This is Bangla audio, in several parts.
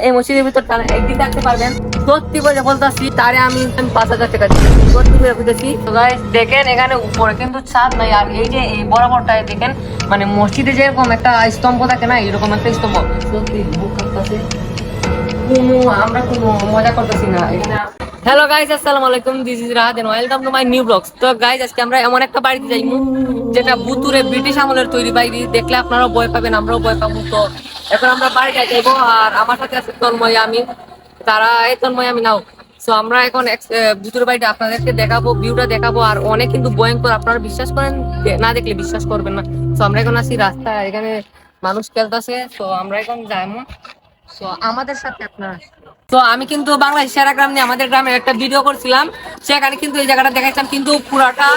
এই মসজিদের ভিতর টানা একদিন থাকতে পারবেন, সত্যি করে বলতেছি তারে আমি 5,000 টাকা দিই, সত্যি করে বলতেছি। তো গাইস দেখেন এখানে উপরে কিন্তু ছাদ নাই, আর এই যে এই বরাবরটায় দেখেন মানে মসজিদে যেরকম একটা স্তম্ভ থাকে না, এরকম একটা স্তম্ভ। সত্যি বুক কাঁপতাছে, আমরা কোনো মজা করতেছি না এখানে। হ্যালো গাইস, আসসালামু আলাইকুম, this is Rahat and welcome to my new blogs. তো গাইস আজকে আমরা এমন একটা বাড়িতে যাইমু যেটা ভুতুরে ব্রিটিশ আমলের তৈরি বাড়ি, দেখলে আপনারাও ভয় পাবেন, আমরাও ভয় পাবো। তো এখন আমরা বাড়িটা যাইবো, আর আমার সাথে আছে তন্ময়, আমি তারা এই তন্ময় আমি নাও। সো আমরা এখন ভুতুরে বাড়িটা আপনাদেরকে দেখাবো, ভিউটা দেখাবো, আর অনেক কিন্তু ভয়ঙ্কর, আপনারা বিশ্বাস করেন না দেখলে বিশ্বাস করবেন না। তো আমরা এখন আছি রাস্তায়, এখানে মানুষ খেলতেছে, তো আমরা এখন যাইমু। তো আমাদের সাথে আপনার, তো আমি কিন্তু বাংলাদেশ সেরা গ্রাম নিয়ে আমাদের গ্রামের একটা ভিডিও করছিলাম, সেখানে কিন্তু এই জায়গাটা দেখাইছিলাম, কিন্তু পুরাটা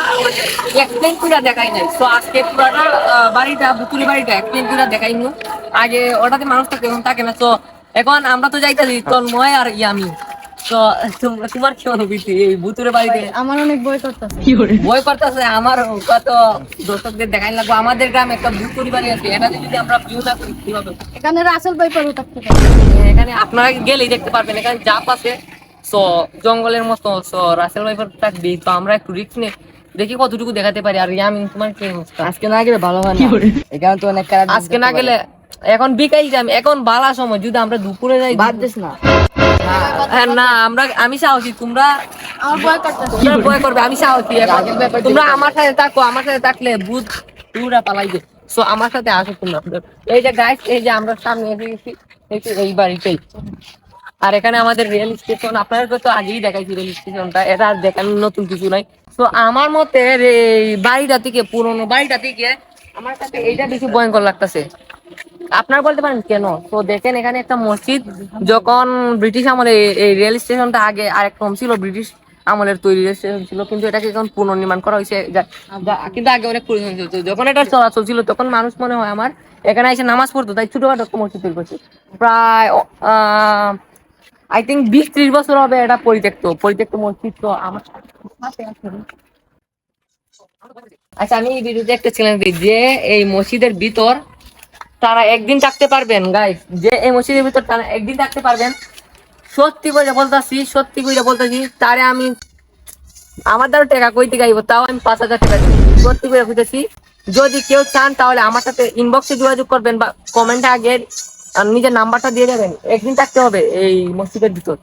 এক্সপ্লেন করে দেখাই নাই। তো আজকে পুরাটা বাড়িটা, ভুতুরে বাড়িটা এক্সপ্লেন করে দেখাইনি। আগে ওটাতে মানুষ থাকে, এখন থাকে না। তো এখন আমরা তো যাইতেছি তন্ময় আর ইয়ামি। তো তোমার কি অনুভূতি এই ভুতুরে বাড়িতে? আমার অনেক বই করতেছে, ভয় করতেছে আমার, কত দর্শকদের দেখাই লাগবো। আমাদের গ্রামে একটা ভুতুরে বাড়ি আছে, এটাতে যদি আমরা ভিউ না করি কি হবে? এখানে রাসেল ভাই পারো থাকতে পারে। এখানে আপনারা গেলেই দেখতে পারবেন, এখানে জাপ আছে, সো জঙ্গলের মতো। সো রাসেল ভাইপার থাকবে, তো আমরা একটু রিস্ক নিয়ে দেখি কতটুকু দেখাতে পারি। আর ইয়ামিন, তোমার কি অবস্থা? আজকে না গেলে ভালো হয় না, এখানে তো অনেক খারাপ। আজকে না গেলে, এখন বিকাল টাইম, এখন বালা সময়, যদি আমরা দুপুরে যাই বাদ দিস না। না আমি সাহসী, তোমরা আমার ভয় করতেছে। তোমরা ভয় করবে, আমি সাহসী। তোমরা আমার সাথে থাকো, আমার সাথে থাকলে ভূত পুরা পালাইবে। সো আমার সাথে আসো তোমরা। এই যে গাইস, এই যে আমরা সামনে এসে গেছি এই বাড়িতেই। আর এখানে আমাদের রেল স্টেশন, আপনাদের তো আগেই দেখাইছি রেল স্টেশনটা, এটা আর দেখানোর নতুন কিছু নাই। তো আমার মতে এই বাড়িটা থেকে, পুরোনো বাড়িটা থেকে আমার কাছে এইটা বেশি ভয়ঙ্কর লাগতেছে। আপনারা বলতে পারেন কেন? তো দেখেন এখানে একটা মসজিদ, যখন ব্রিটিশ আমলে এই রেল স্টেশনটা আগে আরেকরকম ছিল, ব্রিটিশ আমলের তৈরি রেল স্টেশন ছিল, কিন্তু এটাকে এখন পুনর্নির্মাণ করা হয়েছে। কিন্তু আগে অনেক পরিশ্রম ছিল, যখন এটা চলাচল ছিল তখন মানুষ মনে হয় আমার এখানে এসে নামাজ পড়তো, তাই ছোটখাটো একটা মসজিদ তৈরি করছে। প্রায় আই থিঙ্ক 20-30 বছর হবে এটা পরিত্যক্ত মসজিদ। তো আমার আচ্ছা, আমি এই ভিডিওতে একটা চ্যানেল দিই যে এই মসজিদের ভিতর তারা একদিন থাকতে পারবেন। গাইস, যে এই মসজিদের ভিতর তারা একদিন থাকতে পারবেন, সত্যি করে বলতেছি তারে আমি আমার দ্বারা টাকা কইতে গাইবো, তাও আমি 5,000 টাকা দিই, সত্যি করে বুঝেছি। যদি কেউ চান তাহলে আমার সাথে ইনবক্সে যোগাযোগ করবেন, বা কমেন্টে আগে নিজের নাম্বারটা দিয়ে যাবেন। একদিন থাকতে হবে এই মসজিদের ভিতর।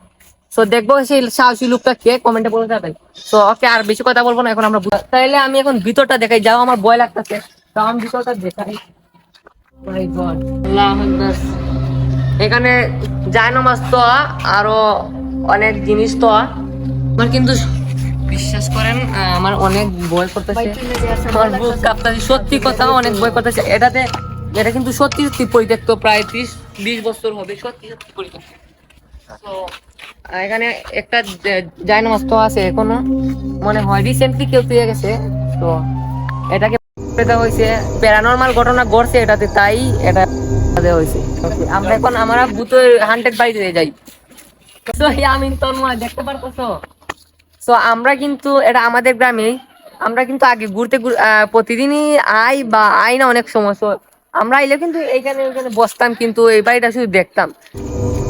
সো দেখবো সেই সাহসী লোকটা কে, কমেন্টে বলে যাবেন। সো ওকে, আর বেশি কথা বলবো না, এখন আমরা তাইলে আমি এখন ভিতরটা দেখাই। যাও, আমার ভয় লাগতেছে, তাও আমি ভিতরটা দেখাই। My God, আল্লাহ আকবার। এখানে জায়নামাজ তো, আরো অনেক জিনিস তো। আমার কিন্তু বিশ্বাস করেন আমার অনেক ভয় করতেছে, আমার বুক কাঁপতেছে, সত্যি কথা অনেক ভয় করতেছে। এটা কিন্তু সত্যি পরিত্যক্ত, প্রায় 30-20 বছর হবে, সত্যি পরিত্যক্ত। তো এখানে একটা জায়নামাজ তো আছে, এখনো মনে হয় রিসেন্টলি কেউ পেয়ে গেছে। তো এটাকে হয়েছে প্যারানরমাল ঘটনা ঘটছে এটাতে, তাই এটা হয়েছে। আমরা ভূতের হান্টেড বাড়িতে যাই। তো আমি তন্ময়, দেখতে পারতেছো? তো আমরা কিন্তু এটা আমাদের গ্রামেই, আমরা কিন্তু আগে ঘুরতে প্রতিদিনই আই না অনেক সময়। তো আমরা আইলে কিন্তু এইখানে বসতাম, কিন্তু এই বাড়িটা শুধু দেখতাম।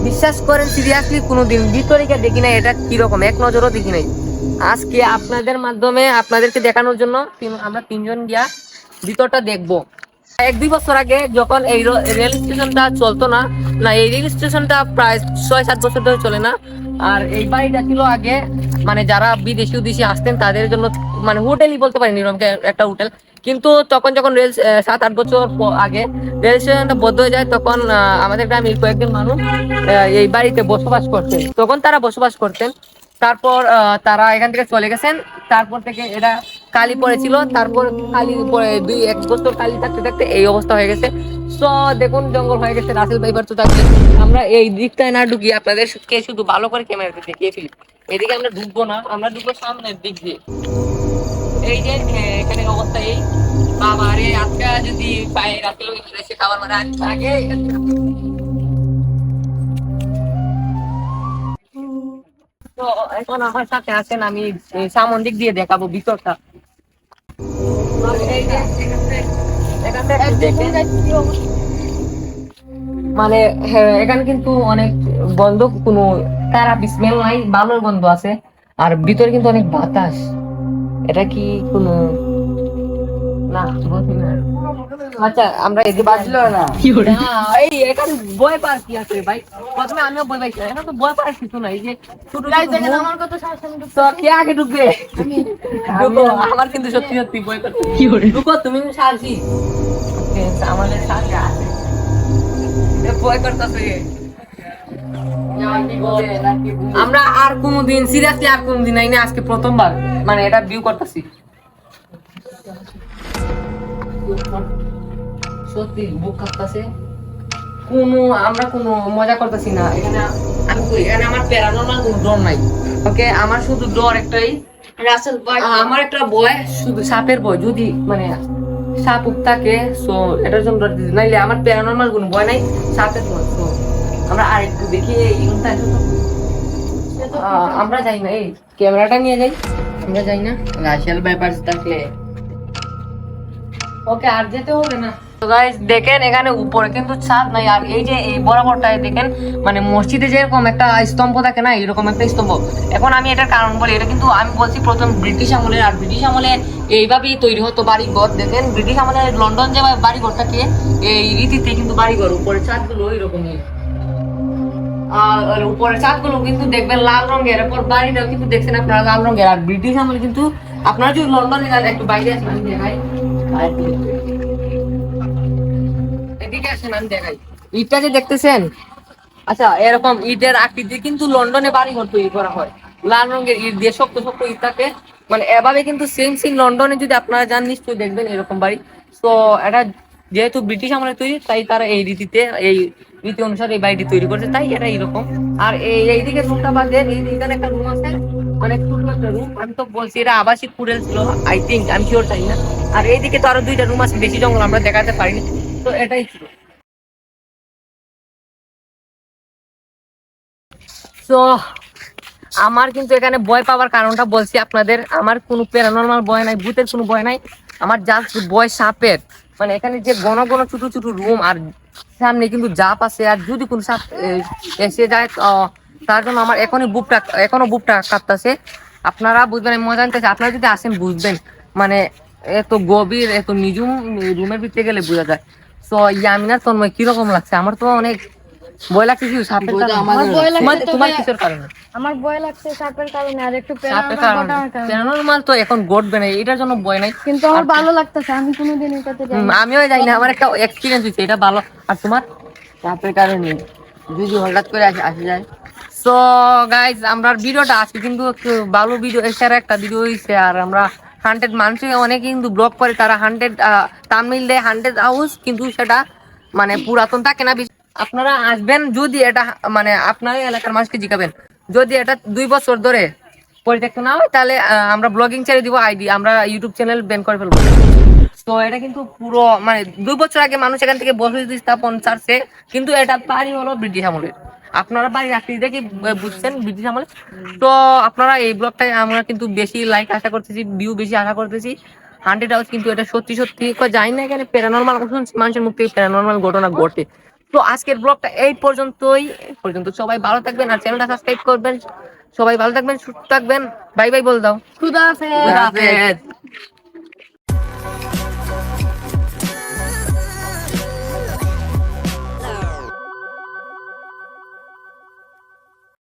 বিশ্বাস করেন সিরিয়াসলি কোনোদিন ভিতরে দেখি নাই, এটা কিরকম এক নজরও দেখি নাই। আজকে আপনাদের মাধ্যমে আপনাদেরকে দেখানোর জন্য আমরা 3জন গিয়া ভিতরটা দেখবো। 1-2 বছর আগে যখন এই রেল স্টেশনটা চলতো না, এই রেল স্টেশনটা প্রায় 6-7 বছর ধরে চলে না। আর এই বাড়িটা ছিল আগে, মানে যারা বিদেশি আসতেন তাদের জন্য, মানে হোটেলই বলতে পারেন, এরকম একটা হোটেল। কিন্তু তখন যখন 7-8 বছর আগে রেল স্টেশনটা বন্ধ হয়ে যায়, তখন আমাদের গ্রামের কয়েকজন মানুষ এই বাড়িতে বসবাস করতেন, তখন তারা বসবাস করতেন। তারপর তারা এখান থেকে চলে গেছেন, তারপর থেকে এটা কালি পড়েছিল, তারপর কালি পরে 2-1 বছর কালি থাকতে থাকতে এই অবস্থা হয়ে গেছে। তো দেখুন জঙ্গল হয়ে গেছে, রাসেল ভাইপার তো থাকবে। আমরা এই দিকটায় না ঢুকি, আপনাদেরকে শুধু ভালো করে ক্যামেরাতে দেখিয়ে ফেলি। এদিকে আমরা ঢুকবো না, আমরা ঢুকবো সামনের দিক দিয়ে। এই যে এখানে অবস্থা এই, বাবা রে, আজকে যদি পায়ে রাসেল ভাইপার এসে খাবার মানে আগে। তো এখন আমার সাথে আছেন, আমি সামন দিক দিয়ে দেখাবো ভিতরটা। মানে হ্যাঁ, এখানে কিন্তু অনেক গন্ধ কোনো খারাপ স্মেল নাই, ভালো গন্ধ আছে। আর ভিতরে কিন্তু অনেক বাতাস। এটা কি কোনো না বুঝি না। আচ্ছা আমরা এদিকে বাজলো না। না, এই এখানে বই পার কি আছে ভাই? প্রথমে আমিও বই পাইছি, এখন তো বই পার কিছু নাই। এই যে ছোট গাইস ছোট দেখেন room, আমার কত সাহস, আমি তো কে আগে ঢুকবে? ঢুকো, আমার কিন্তু সত্যি সত্যি বই করতে ঢুকো, তুমি সাহসী। ওকে, আমাদের সাথে আছে এ বই করতেছে। আমরা আর কোনদিন সিরিয়াসলি আর কোনদিন নাই না, আজকে প্রথমবার মানে এটা ভিউ করতেছি। সত্যি বুক কাঁপতাছে। আমরা কোনো মজা করতেছি না এখানে। এখানে আমার প্যারানর্মাল কোনো ডর নাই। ওকে, আমার শুধু ডর একটাই, রাসেল ভাই আমার একটা ভয় শুধু সাপের ভয়। যদি মানে সাপ উপ থাকে, সো এটার জন্য ডর দিতে। নাইলে আমার প্যারানর্মাল কোনো ভয় নাই, সাপের ভয়। তো আমরা আর একটু দেখি এই রুমটা। আমরা যাই না, এই ক্যামেরাটা নিয়ে যাই। আমরা যাই না, রাসেল ভাই পাশে থাকলে ওকে আর যেতে হবে না। তো গাইস দেখেন এখানে উপরে কিন্তু ছাদ নাই, আর এই যে এই বরাবরটায় দেখেন মানে মসজিদে যেরকম একটা স্তম্ভ থাকে না, এরকম একটা স্তম্ভ। এখন আমি এটার কারণ বলি, এটা কিন্তু আমি বলছি প্রথম ব্রিটিশ আমলের। আর ব্রিটিশ আমলে এইভাবেই তৈরি হতো বাড়িঘর। দেখেন ব্রিটিশ আমলে লন্ডন যে বাড়িঘর থাকে, এই রীতিতে কিন্তু বাড়িঘর উপরে ছাদগুলো এরকমই। আর উপরে ছাদগুলো কিন্তু দেখবেন লাল রঙের, এরপর বাড়িটাও কিন্তু দেখছেন আপনারা লাল রঙের। আর ব্রিটিশ আমলে কিন্তু আপনারা যদি লন্ডনে যান, একটু বাইরে আসেন আমি দেখাই, এদিকে আসেন আমি দেখাই। ইটটা যে দেখতেছেন, আচ্ছা এরকম ইটের আকৃতি কিন্তু লন্ডনে বাড়িঘর তৈরি করা হয় লাল রঙের ইট দিয়ে, শক্ত শক্ত ইট থাকে। মানে এভাবে কিন্তু সেম সেম লন্ডনে যদি আপনারা যান নিশ্চয়ই দেখবেন এরকম বাড়ি। তো এটা যেহেতু ব্রিটিশ আমলে তৈরি, তাই তারা এই রীতিতে এই রীতি অনুসারে এই বাড়িটি তৈরি করছে, তাই এটা এরকম। আর এইদিকে রুমটা বাদে এইখানে একটা রুম আছে, মানে ছোট একটা রুম। আমি তো বলছি এটা আবাসিক হোটেল ছিল, আই থিঙ্ক, আমি শিওর চাই না। আর এইদিকে তো আরো দুইটা রুম আছে, বেশি জঙ্গল আমরা দেখাতে পারিনি। তো এটাই ছিল। তো আমার কিন্তু এখানে ভয় পাওয়ার কারণটা বলছি আপনাদের। আমার কোনো প্যারানর্মাল ভয় নাই, ভূতের কোনো ভয় নাই। আমার জাস্ট ভয় সাপের। মানে এখানে যে ঘন ঘন ছোট ছোট রুম, আর সামনে কিন্তু জাপ আছে। আর যদি কোনো সাপ এসে যায়, তার জন্য আমার এখনো বুকটা কাঁপতাছে। আপনারা বুঝবেন, আমি মজা নিতেছি, আপনারা যদি আসেন বুঝবেন। মানে এত গভীর, এত নিজুম রুমের ভিতরে গেলে বোঝা যায়। তো ইয়ামিনার তন্ময় কিরকম লাগছে? আমার তো অনেক ভয় লাগছে। কি সাপের কারণে? আমার ভয় লাগছে, তোমার কিসের কারণে? আমার ভয় লাগছে সাপের কারণে, আর একটু সাপের কারণে? প্যারানরমাল তো এখন ঘটবে না, এটার জন্য ভয় নাই। কিন্তু আমার ভালো লাগতেছে, আমি কোনোদিন এটাতে যাই না। আমিও যাই না, আমার একটা এক্সপিরিয়েন্স হয়েছে, এটা ভালো। আর তোমার? সাপের কারণে যদি হঠাৎ করে আসে যায়। সো গাইজ, আমরা ভিডিওটা আজকে কিন্তু একটু ভালো ভিডিও, এছাড়া একটা ভিডিও হয়েছে। আর আমরা 100 মানুষে অনেকে কিন্তু ব্লগ করে, তারা 100 তামিল দেয় 100 হাউস, কিন্তু সেটা মানে পুরাতন থাকে না। আপনারা আসবেন, যদি এটা মানে আপনার এলাকার মানুষকে জিজ্ঞাবেন, যদি এটা 2 বছর ধরে পরিত্যক্ত না হয়, তাহলে আমরা ব্লগিং ছেড়ে দিব, আইডি আমরা ইউটিউব চ্যানেল ব্যান করে ফেলবো। তো এটা কিন্তু পুরো মানে 2 বছর আগে মানুষ এখান থেকে বসতি স্থাপন ছাড়ছে, কিন্তু এটা বাড়ি হলো ব্রিটিশ আমলের। আপনারা বাড়ির আকৃতি দেখে বুঝছেন ব্রিটিশ আমলে। তো আপনারা এই ব্লগটাই আমরা কিন্তু বেশি লাইক আশা করতেছি, ভিউ বেশি আশা করতেছি। 100 হাউস কিন্তু এটা সত্যি সত্যি জানি না, এখানে প্যারানর্মাল মানুষের মুখ থেকে প্যারানর্মাল ঘটনা ঘটে। তো আজকের ব্লগটা এই পর্যন্তই। সবাই ভালো থাকবেন, আর চ্যানেলটা সাবস্ক্রাইব করবেন। সবাই ভালো থাকবেন, সুস্থ থাকবেন। বাই বাই বল দাও। খুদা হাফেজ। খুদা হাফেজ।